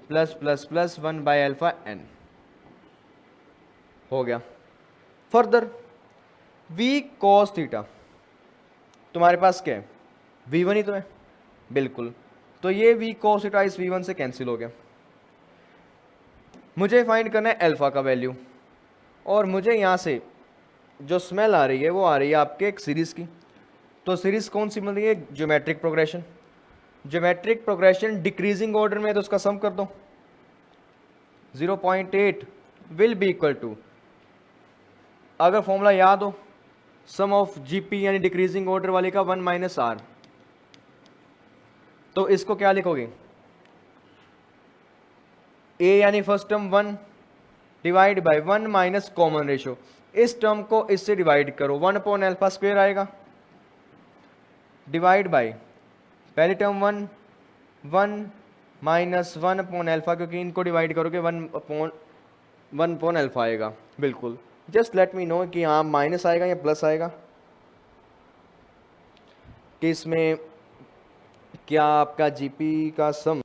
plus plus plus 1 by alpha n हो गया। फर्दर v cos थीटा तुम्हारे पास क्या है, v1 ही तो है, बिल्कुल, तो ये v cos थीटा इस v1 से कैंसिल हो गया। मुझे फाइंड करना है अल्फा का वैल्यू और मुझे यहाँ से जो स्मेल आ रही है वो आ रही है आपके एक सीरीज़ की। तो सीरीज़ कौन सी मिल रही है, geometric progression. Geometric progression decreasing order में, तो उसका सम कर दो, 0.8 विल बी इक्वल टू, अगर फॉर्मूला याद हो, सम ऑफ जीपी यानी डिक्रीजिंग ऑर्डर वाले का 1 माइनस आर, तो इसको क्या लिखोगे, ए यानी first term 1 divide by 1 minus common ratio, इस टर्म को इससे डिवाइड करो, 1 अपॉन एल्फा स्क्वायर आएगा डिवाइड बाय पहली टर्म 1 माइनस 1 अपॉन एल्फा, क्योंकि इनको डिवाइड करोगे 1 अपॉन एल्फा आएगा। बिल्कुल, जस्ट लेट मी नो कि यहाँ माइनस आएगा या प्लस आएगा, कि इसमें क्या आपका जीपी का sum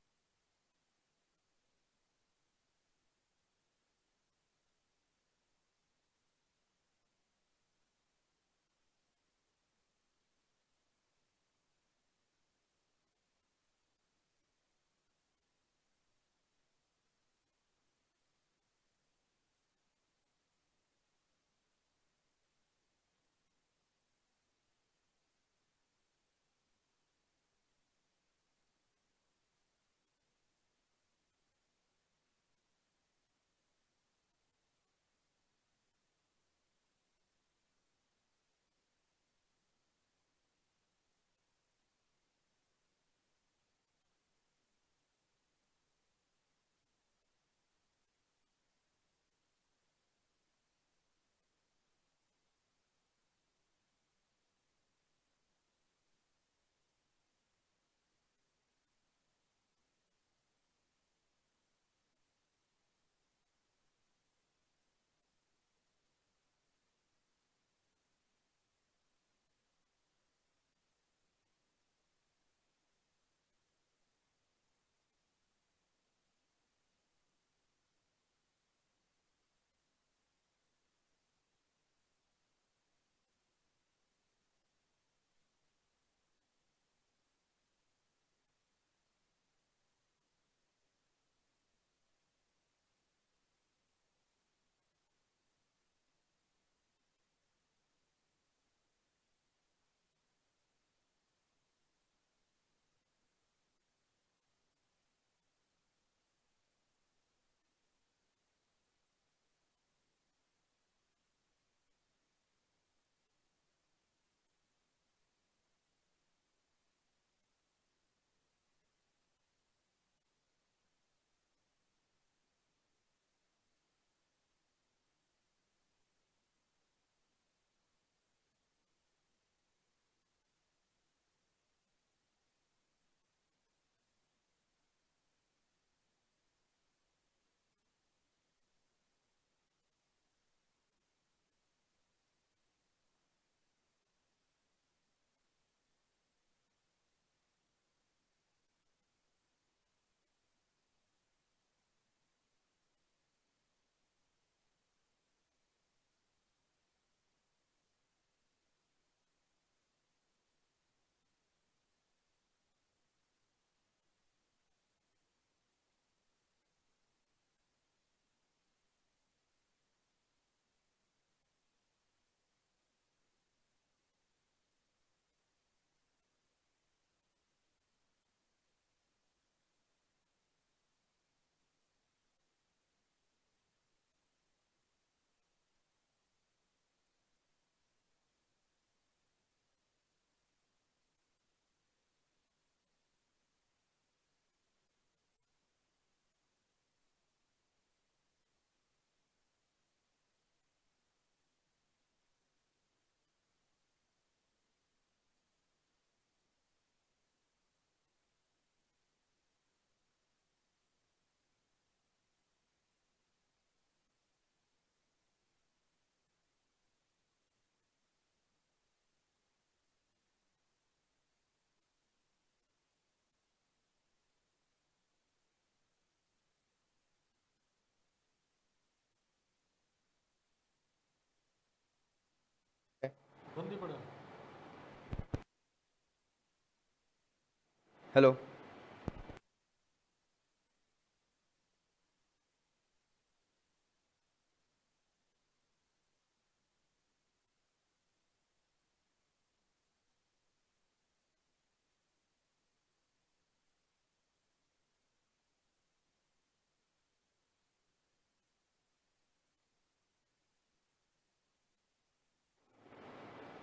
hello.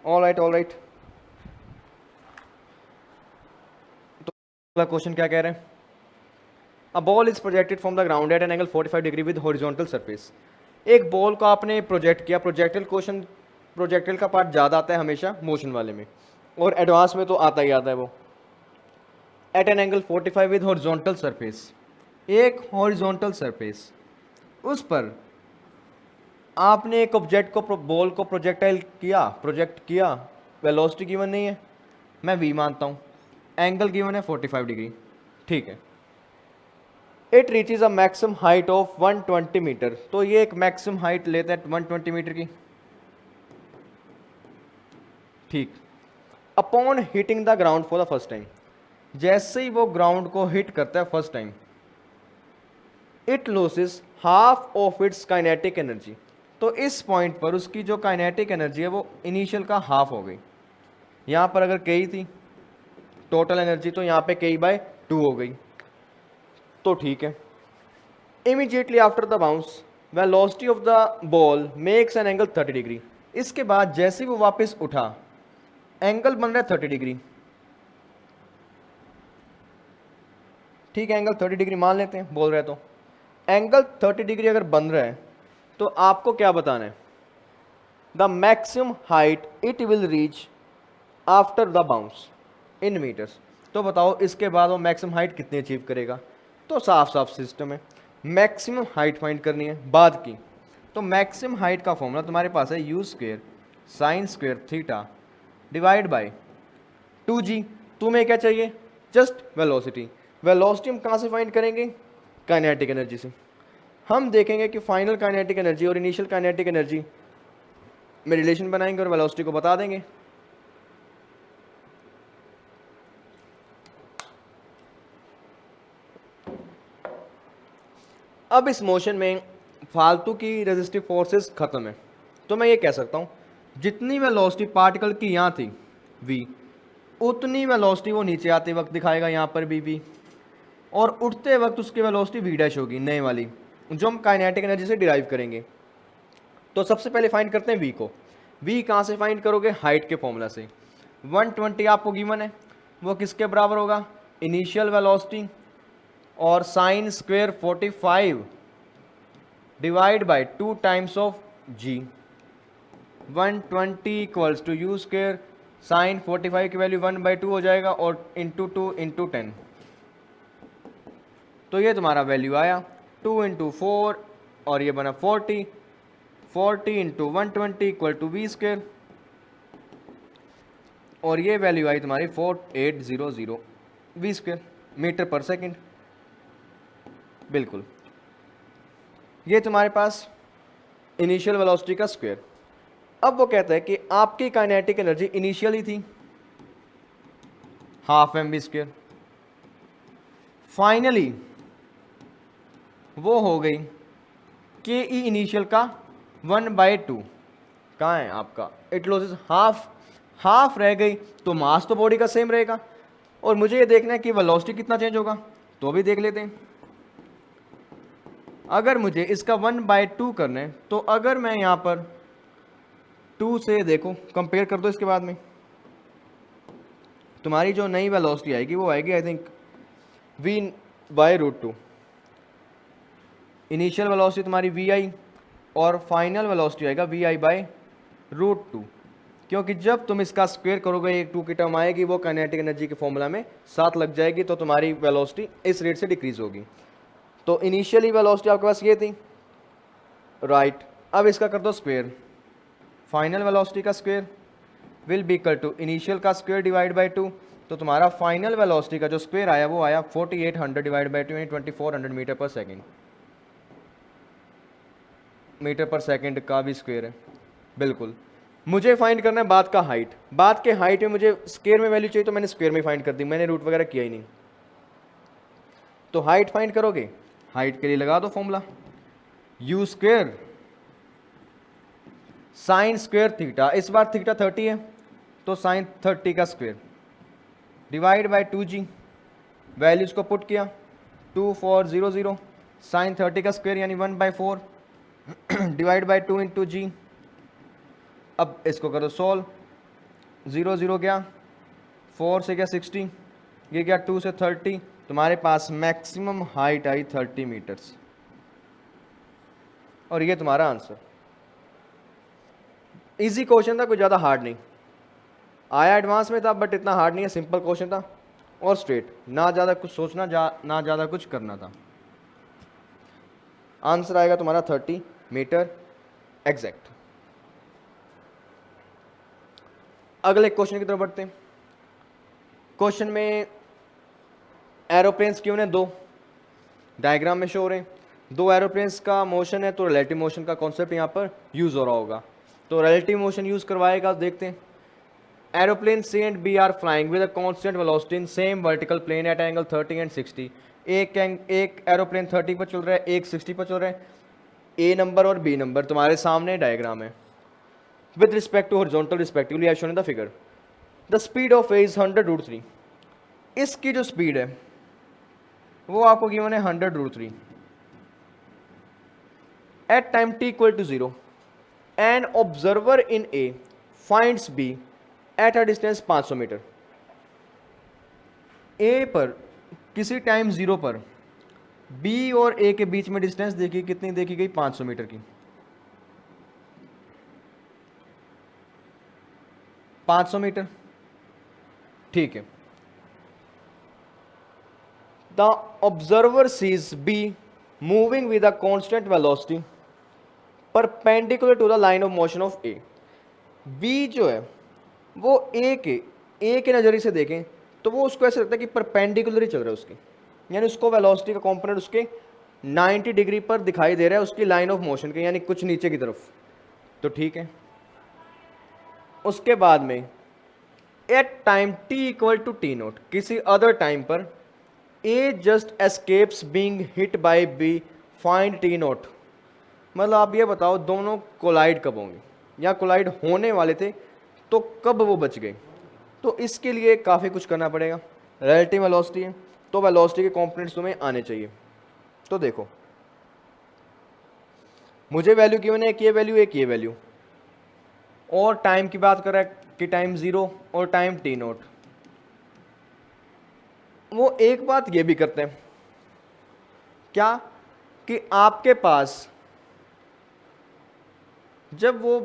All right all right. तो अगला क्वेश्चन क्या कह रहे हैं? A ball is projected from the ground at an angle 45 degree with horizontal surface. एक बॉल को आपने प्रोजेक्ट किया। प्रोजेक्टिल क्वेश्चन, प्रोजेक्टिल का पार्ट ज़्यादा आता है हमेशा मोशन वाले में, और एडवांस में तो आता ही आता है वो। At an angle 45 with horizontal surface, एक हॉरिजॉन्टल सरफेस, उस पर आपने एक ऑब्जेक्ट को, बॉल को प्रोजेक्ट किया। वेलोसिटी गिवन नहीं है, मैं वी मानता हूँ। एंगल गिवन है 45 डिग्री, ठीक है। It reaches a maximum height of 120 metre. तो ये एक मैक्सिमम हाइट लेते हैं 120 मीटर की, ठीक। Upon hitting the ground for the first time, जैसे ही वो ग्राउंड को हिट करता है first time, it loses half of its kinetic energy. तो इस पॉइंट पर उसकी जो काइनेटिक एनर्जी है वो इनिशियल का हाफ हो गई। यहाँ पर अगर कई थी टोटल एनर्जी, तो यहाँ पे कई बाय 2 हो गई, तो ठीक है। Immediately after the bounce velocity of the ball makes an angle 30 degree. इसके बाद जैसे ही वो वापस उठा, एंगल बन रहा है 30 डिग्री, ठीक है। एंगल 30 डिग्री मान लेते हैं, बोल रहे तो एंगल 30 डिग्री अगर बन रहा है तो आपको क्या बताना है? The maximum height it will reach after the bounce in metres. तो बताओ इसके बाद वो मैक्सिमम हाइट कितनी अचीव करेगा? तो साफ साफ सिस्टम है, मैक्सिमम हाइट फाइंड करनी है बाद की। तो मैक्सिमम हाइट का फॉर्मूला तुम्हारे पास है you square sine square theta divide bye 2g। तुम्हें क्या चाहिए? Just velocity. वेलोसिटी हम कहाँ से फाइंड करेंगे? काइनेटिक एनर्जी से। हम देखेंगे कि फाइनल काइनेटिक एनर्जी और इनिशियल काइनेटिक एनर्जी में रिलेशन बनाएंगे और वेलोसिटी को बता देंगे। अब इस मोशन में फालतू की रेजिस्टिव फोर्सेस खत्म है, तो मैं ये कह सकता हूँ जितनी वेलोसिटी पार्टिकल की यहाँ थी v, उतनी वेलोसिटी वो नीचे आते वक्त दिखाएगा यहाँ पर भी v, और उठते वक्त उसकी वेलोसिटी v डैश होगी नए वाली, जो हम काइनेटिक एनर्जी से डिराइव करेंगे। तो सबसे पहले फाइंड करते हैं v को। v कहाँ से फाइंड करोगे? हाइट के फॉर्मूला से। 120 आपको गिवन है, वो किसके बराबर होगा? इनिशियल वेलोसिटी और sine square 45 divide by 2 times of g। 120 equals to u square sine 45 की वैल्यू 1/2 हो जाएगा, और इंटू 2 इंटू 10। तो ये तुम्हारा वैल्यू आया 2 इंटू 4, और ये बना 40। 40 into 120 equal to v square, और ये वैल्यू आई तुम्हारी 4800 v square metre per second. बिल्कुल, ये तुम्हारे पास इनिशियल वेलोसिटी का स्क्वायर। अब वो कहता है कि आपकी काइनेटिक एनर्जी इनिशियली थी half m v square, finally वो हो गई के ई इनिशियल का 1/2। कहाँ है आपका? इट लॉसेस हाफ रह गई, तो मास तो बॉडी का सेम रहेगा, और मुझे ये देखना है कि वेलोसिटी कितना चेंज होगा, तो भी देख लेते हैं। अगर मुझे इसका 1/2 करना है, तो अगर मैं यहाँ पर 2 से देखो कंपेयर कर दो, इसके बाद में तुम्हारी जो नई वेलोसिटी आएगी वो आएगी I think v/√2। Initial velocity तुम्हारी vi, और फाइनल वेलोसिटी आएगा vi/√2, क्योंकि जब तुम इसका स्क्वायर करोगे एक 2 की टर्म आएगी, वो काइनेटिक एनर्जी के फॉर्मूला में साथ लग जाएगी, तो तुम्हारी वेलोसिटी इस रेट से डिक्रीज होगी। तो इनिशियली वेलोसिटी आपके पास ये थी, राइट। अब इसका कर दो स्क्वायर, फाइनल वेलोसिटी का square will be equal to initial का स्क्वायर डिवाइड बाई 2। तो तुम्हारा फाइनल वेलोसिटी का जो स्क्वायर आया वो आया 4800 डिवाइड बाई 2 यानी 2400 metre per second. Metre per second का भी स्क्वायर है, बिल्कुल। मुझे फाइंड करना है बात का हाइट, बात के हाइट में मुझे स्क्वायर में वैल्यू चाहिए तो मैंने स्क्वायर में फाइंड कर दी, मैंने रूट वगैरह किया ही नहीं। तो हाइट फाइंड करोगे, हाइट के लिए लगा दो formula u square sine square theta, इस बार थीटा 30 है तो साइन 30 का square divide by 2g, values को पुट किया 2400, साइन 30 का स्क्वायर यानी 1/4 डिवाइड बाय 2 इंटू जी। अब इसको करो सॉल्व, 0 0 गया, 4 से गया 60, ये गया 2 से 30, तुम्हारे पास मैक्सिमम हाइट आई 30 मीटर्स और ये तुम्हारा आंसर। इजी क्वेश्चन था, कोई ज़्यादा हार्ड नहीं आया, एडवांस में था बट इतना हार्ड नहीं है, सिंपल क्वेश्चन था और स्ट्रेट, ना ज़्यादा कुछ सोचना ना ज़्यादा कुछ करना था। आंसर आएगा तुम्हारा 30 मीटर एग्जैक्ट। अगले क्वेश्चन की तरफ बढ़ते हैं। क्वेश्चन में एरोप्लेन्स क्यों ने दो डायग्राम में शो हो रहे हैं, दो एरोप्लेन्स का मोशन है तो रिलेटिव मोशन का कॉन्सेप्ट यहाँ पर यूज हो रहा होगा, तो रिलेटिव मोशन यूज करवाएगा। देखते हैं, aeroplane C and B are flying with a constant velocity in same vertical plane at angle 30 and 60। एक एरोप्लेन 30 पर चल रहा है, एक 60 पर चल रहा है, ए नंबर और बी नंबर तुम्हारे सामने डायग्राम है। With respect to horizontal respectively as shown in the figure, the speed of A is 100√3। इसकी जो स्पीड है वो आपको गिवन है 100√3 at time t equal to 0। An observer in A finds B at a distance 500 metre. A पर किसी time 0 पर B और ए के बीच में डिस्टेंस देखी कितनी देखी गई, 500 मीटर की। 500 मीटर, ठीक है। The observer sees B moving with a constant velocity perpendicular to the line of motion of A. B जो है वो ए के नजरिए से देखें तो वो उसको ऐसा लगता है कि परपेंडिकुलर ही चल रहा है उसकी, यानी उसको वेलोसिटी का कंपोनेंट उसके 90 डिग्री पर दिखाई दे रहा है उसकी लाइन ऑफ मोशन के, यानी कुछ नीचे की तरफ, तो ठीक है। उसके बाद में at time t equal to T naught, किसी अदर टाइम पर A just escapes being hit by B, find T naught. मतलब आप ये बताओ दोनों कोलाइड कब होंगे, या कोलाइड होने वाले थे तो कब वो बच गए। तो इसके लिए काफ़ी कुछ करना पड़ेगा। रिलेटिव वेलोसिटी है तो वेलोसिटी के कंपोनेंट्स तुम्हें आने चाहिए। तो देखो मुझे वैल्यू गिवन है, एक ये वैल्यू एक ये वैल्यू, और टाइम की बात कर रहा है कि टाइम 0 और टाइम t नोट। वो एक बात ये भी करते हैं क्या कि आपके पास जब वो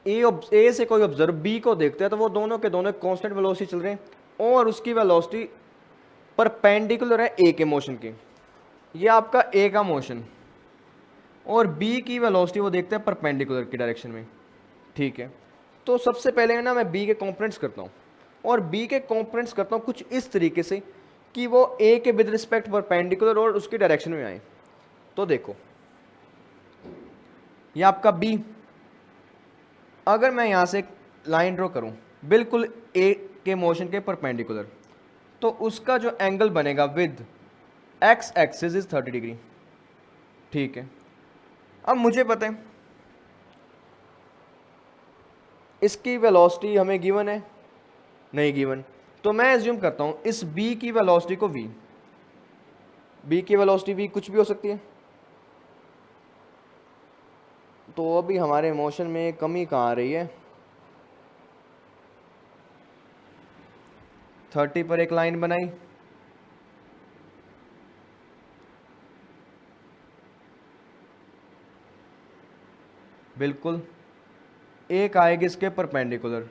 ए से कोई ऑब्जर्व बी को देखते हैं तो वो दोनों के दोनों कांस्टेंट वेलोसिटी चल रहे हैं और उसकी वेलोसिटी परपेंडिकुलर है ए के मोशन की। ये आपका ए का मोशन और बी की वेलोसिटी वो देखते हैं परपेंडिकुलर की डायरेक्शन में, ठीक है। तो सबसे पहले ना मैं बी के कंपोनेंट्स करता हूँ और बी के कंपोनेंट्स करता हूँ कुछ इस तरीके से कि वो ए के विद रिस्पेक्ट परपेंडिकुलर और उसकी डायरेक्शन में आए। तो देखो ये आपका बी, अगर मैं यहाँ से एक लाइन ड्रॉ करूँ बिल्कुल ए के मोशन के परपेंडिकुलर, तो उसका जो एंगल बनेगा with x axis is 30 degree, ठीक है। अब मुझे पता है इसकी वेलोसिटी हमें गिवन है, नहीं गिवन, तो मैं एज्यूम करता हूँ इस बी की वेलोसिटी को v, बी की वेलोसिटी v कुछ भी हो सकती है। तो अभी हमारे मोशन में कमी कहाँ आ रही है, 30 पर एक लाइन बनाई, बिल्कुल एक आएगी इसके परपेंडिकुलर,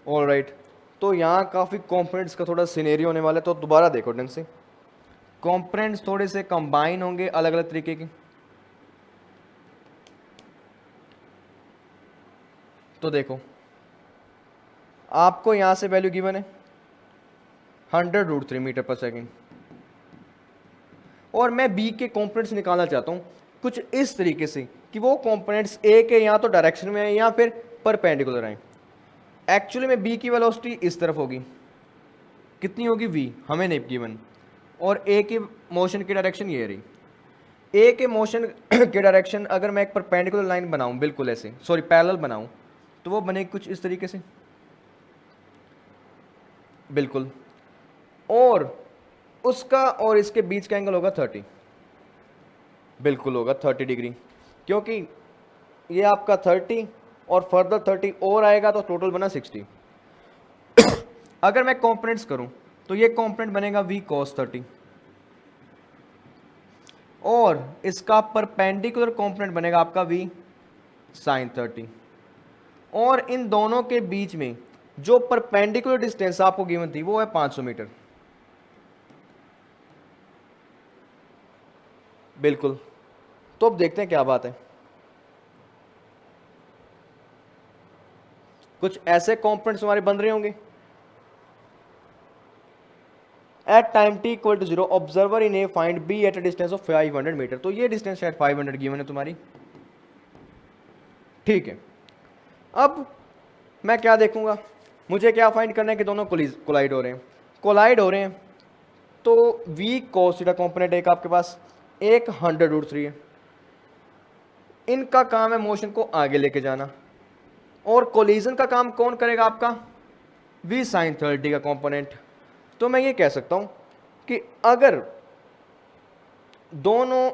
ऑलराइट। तो यहाँ काफ़ी कंपोनेंट्स का थोड़ा सिनेरियो होने वाला है, तो दोबारा देखो ढंग से, कंपोनेंट्स थोड़े से कंबाइन होंगे अलग अलग तरीके के। तो देखो आपको यहाँ से वैल्यू गिवन है 100√3 मीटर पर सेकेंड, और मैं बी के कंपोनेंट्स निकालना चाहता हूँ कुछ इस तरीके से कि वो कंपोनेंट्स ए के या तो डायरेक्शन में है या फिर परपेंडिकुलर हैं। एक्चुअली में बी की वेलोसिटी इस तरफ होगी, कितनी होगी v, हमें नहीं गिवन, और ए की मोशन की डायरेक्शन ये रही। ए के मोशन के डायरेक्शन अगर मैं एक परपेंडिकुलर लाइन बनाऊं, बिल्कुल ऐसे, सॉरी पैरेलल बनाऊं, तो वो बनेगी कुछ इस तरीके से, बिल्कुल, और उसका और इसके बीच का एंगल होगा 30, बिल्कुल होगा 30 डिग्री, क्योंकि ये आपका 30 और फर्दर 30 और आएगा तो टोटल बना 60। अगर मैं कंपोनेंट्स करूं तो ये कंपोनेंट बनेगा v cos 30 और इसका परपेंडिकुलर कंपोनेंट बनेगा आपका v sin 30, और इन दोनों के बीच में जो परपेंडिकुलर डिस्टेंस आपको गिवन थी वो है 500 मीटर, बिल्कुल। तो अब देखते हैं क्या बात है। कुछ ऐसे कंपोनेंट्स हमारे बन रहे होंगे। At time t equal to 0 observer in A find b at a distance of 500 metre. तो ये डिस्टेंस शायद 500 गिवन है तुम्हारी, ठीक है। अब मैं क्या देखूंगा, मुझे क्या फाइंड करना है कि दोनों कोलाइड हो रहे हैं, कोलाइड हो रहे हैं, तो v cos थीटा कंपोनेंट एक आपके पास, एक 100√3 है। इनका काम है मोशन को आगे लेके जाना, और कोलिजन का काम कौन करेगा आपका, v sin 30 का कंपोनेंट। तो मैं ये कह सकता हूं कि अगर दोनों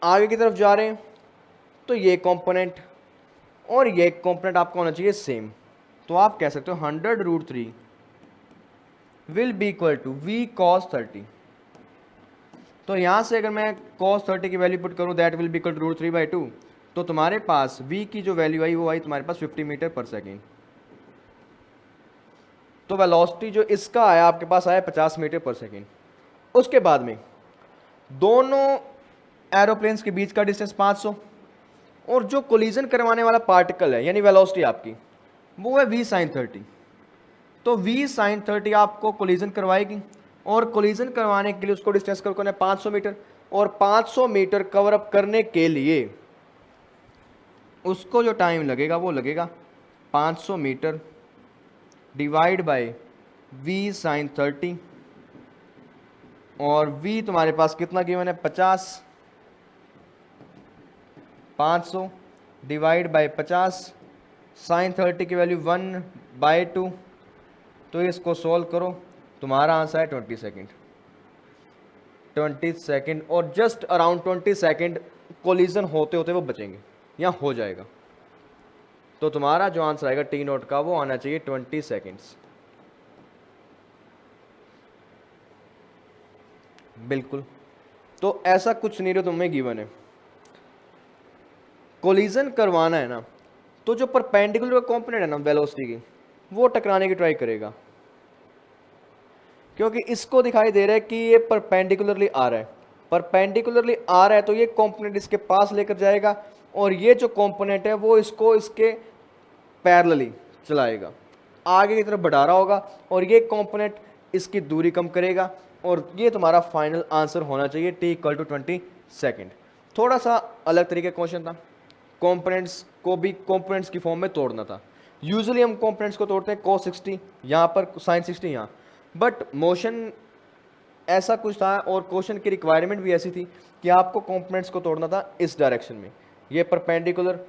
आगे की तरफ जा रहे हैं तो ये कंपोनेंट और ये कंपोनेंट आपका होना चाहिए सेम। तो आप कह सकते हो 100√3 will be equal to v cos 30। तो यहां से अगर मैं cos 30 की वैल्यू पुट करूं, that will be equal to √3/2, तो तुम्हारे पास v की जो वैल्यू आई वो आई तुम्हारे पास 50 मीटर पर सेकेंड। तो वेलोसिटी जो इसका आया आपके पास आया 50 मीटर पर सेकेंड। उसके बाद में दोनों एरोप्लेन्स के बीच का डिस्टेंस 500, और जो कोलिजन करवाने वाला पार्टिकल है यानी वेलोसिटी आपकी वो है v sin 30। तो v sin 30 आपको कोलिजन करवाएगी, और कोलिजन करवाने के लिए उसको डिस्टेंस कवर करना है 500 मीटर, और 500 मीटर कवर अप करने के लिए उसको जो टाइम लगेगा वो लगेगा 500 metre divide by v sin 30, और v तुम्हारे पास कितना गिवन है 50, 500 डिवाइड बाय 50, sin 30 की वैल्यू 1/2। तो इसको सॉल्व करो, तुम्हारा आंसर है 20 सेकेंड, 20 सेकेंड, और जस्ट अराउंड 20 सेकेंड कोलिजन होते होते वो बचेंगे या हो जाएगा। तो तुम्हारा जो आंसर आएगा टी नोट का वो आना चाहिए 20 सेकेंड्स, बिल्कुल। तो ऐसा कुछ सिनेरियो तुम्हें गिवन है, कोलिजन करवाना है ना, तो जो परपेंडिकुलर कंपोनेंट है ना वेलोसिटी की वो टकराने की ट्राई करेगा, क्योंकि इसको दिखाई दे रहा है कि ये परपेंडिकुलरली आ रहा है, परपेंडिकुलरली आ रहा है तो ये कंपोनेंट इसके पास लेकर जाएगा, और ये जो कंपोनेंट है वो इसको इसके पैरेलली चलाएगा, आगे की तरफ बढ़ा रहा होगा, और ये कंपोनेंट इसकी दूरी कम करेगा, और ये तुम्हारा फाइनल आंसर होना चाहिए t इक्वल टू 20 सेकेंड। थोड़ा सा अलग तरीके का क्वेश्चन था, कंपोनेंट्स को भी कंपोनेंट्स की फॉर्म में तोड़ना था। यूजुअली हम कंपोनेंट्स को तोड़ते हैं cos 60 यहाँ पर, sin 60 यहाँ, बट मोशन ऐसा कुछ था और क्वेश्चन की रिक्वायरमेंट भी ऐसी थी कि आपको कंपोनेंट्स को तोड़ना था इस डायरेक्शन में, ये परपेंडिकुलर,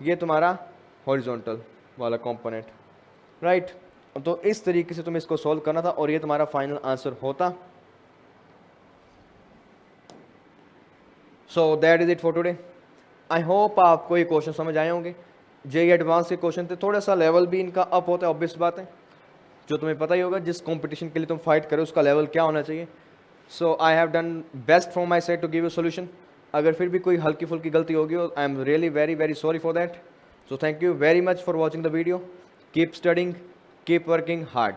ये तुम्हारा हॉरिजॉन्टल वाला कंपोनेंट, राइट। तो इस तरीके से तुम्हें इसको सॉल्व करना था और ये तुम्हारा फाइनल आंसर होता। So that is it for today. I hope आपको ये क्वेश्चन समझ आए होंगे। जेईई एडवांस के क्वेश्चन थे, थोड़ा सा लेवल भी इनका अप होता है, ऑब्वियस बात है, जो तुम्हें पता ही होगा जिस कंपटीशन के लिए तुम फाइट करो उसका लेवल क्या होना चाहिए। So I have done best from my side to give you solution. अगर फिर भी कोई हल्की फुल्की गलती होगी, I am really very very sorry for that. So thank you very much for watching the video. Keep studying, keep working hard.